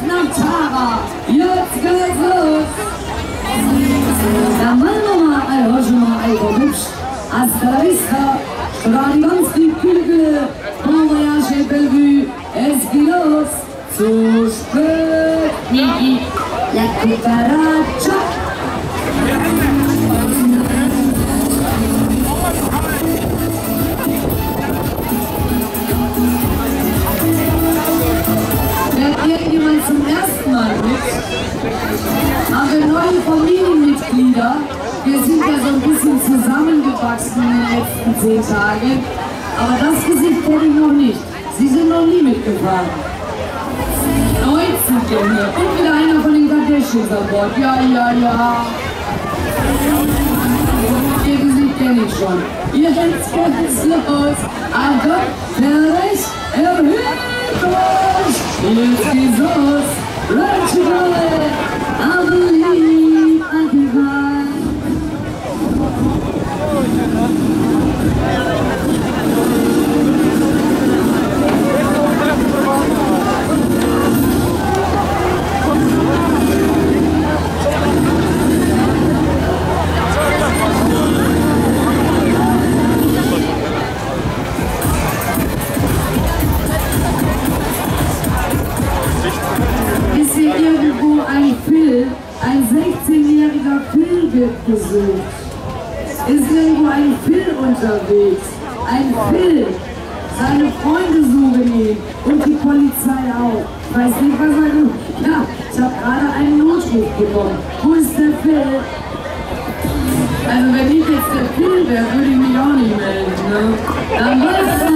nach Tara. Jetzt geht's los. Da machen wir mal ein Hoschema, ein hübsch. Hasta la vista, Stradivanski, Kügel, Bon Voyage, Bellevue. Es geht los. Zu spät, Niki, la cucaracha. Irgendjemand zum ersten Mal mit? Haben wir neue Familienmitglieder? Wir sind ja so ein bisschen zusammengewachsen in den letzten 10 Tagen. Aber das Gesicht kenne ich noch nicht. Sie sind noch nie mitgefahren. 19 Gänge. Und wieder einer von den Kardashians an Bord. Ja. Ihr Gesicht kenne ich schon. Jetzt geht's los. Achtung, fertig, erhöht euch. Jetzt geht's los. Right to go. I believe I can fly. Ist hier irgendwo ein Phil, ein 16-jähriger Phil wird gesucht. Ist irgendwo ein Phil unterwegs? Ein Phil. Seine Freunde suchen ihn und die Polizei auch. Ich weiß nicht, was er tut. Ja, ich habe gerade einen Notruf bekommen. Wo ist der Phil? Also wenn ich jetzt der Phil wäre, würde ich mich auch nicht melden. Ne? Dann läuft das.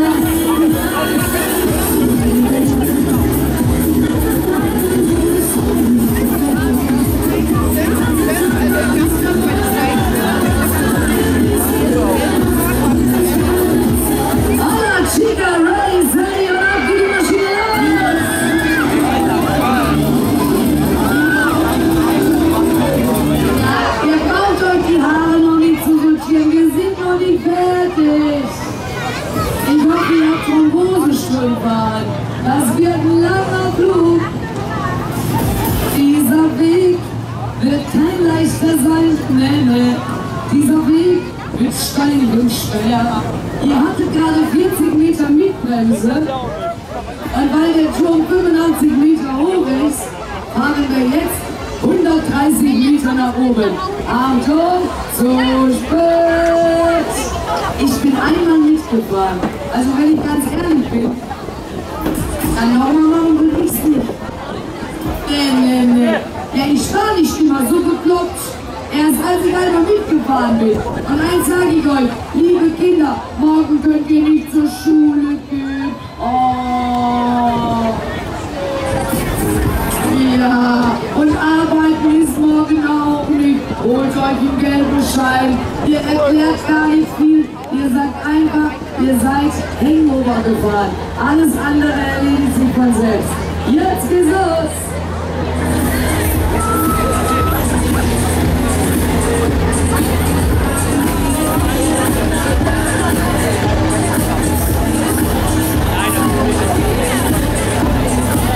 Das wird ein langer Flug. Dieser Weg wird kein leichter sein. Nee. Dieser Weg wird steinig und schwer. Ihr hattet gerade 40 Meter Mietbremse. Und weil der Turm 85 Meter hoch ist, fahren wir jetzt 130 Meter nach oben. Achtung, zu spät. Ich bin einmal mitgefahren. Also wenn ich ganz ehrlich bin, dann nochmal machen will ich's nicht. Nee. Ja, ich war nicht immer so bekloppt. Erst als ich einmal mitgefahren bin. Und eins sage ich euch, liebe Kinder, morgen könnt ihr nicht zur Schule gehen. Oh. Ja, und arbeiten ist morgen auch nicht. Holt euch einen gelben Schein. Ihr erklärt gar nicht viel. Ihr sagt einfach, ihr seid Hangover gefahren. Alles andere erledigt sich von selbst. Jetzt geht's los.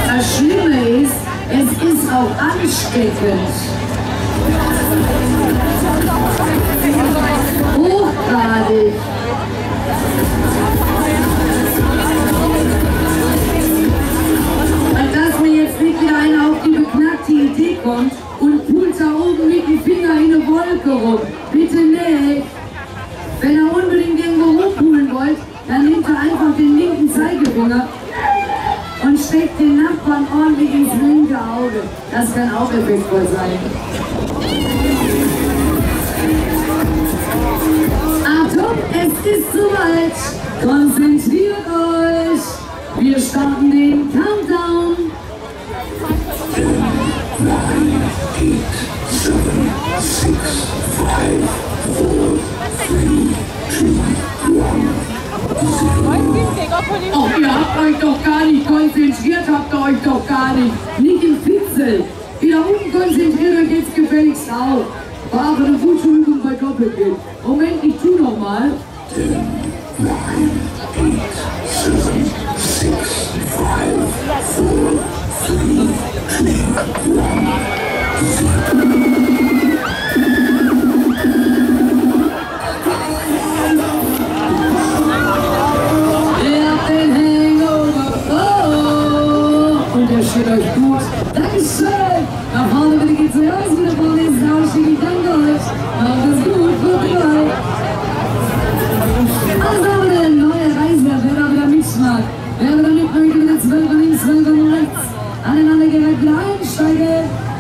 Das Schlimme ist, es ist auch ansteckend. Hochgradig. Und dass mir jetzt nicht wieder einer auf die beknackte Idee kommt und pult da oben mit dem Finger in eine Wolke rum. Bitte nicht. Wenn ihr unbedingt irgendwo hochpulen wollt, dann nehmt ihr einfach den linken Zeigefinger und steckt den Nachbarn ordentlich ins linke Auge. Das kann auch effektvoll sein. Achtung, es ist soweit. Konzentriert euch. Wir starten den Countdown. 10, 9, 8, 7, 6, 5, 4, 3, 2, 1, 0. Oh, ihr habt euch doch gar nicht konzentriert, habt ihr euch doch gar nicht. Nicht im Fitzel. Wieder unkonzentriert, dann geht's gefälligst auf. War aber eine gute Übung bei Doppelkick. Moment, ich tu noch mal. 10, 9, 8, 7, 6, 5, 4, Steht euch gut. Dankeschön. Nach vorne bitte geht's raus. Wieder vorne ist der Ausstieg. Danke euch. Macht es gut. Vorbei. Also haben wir eine neue Reise. Wer da wieder mitmacht. Wer da mitmacht, mit der 12 links, 12 rechts. Aneinander gereiht wieder einsteigen.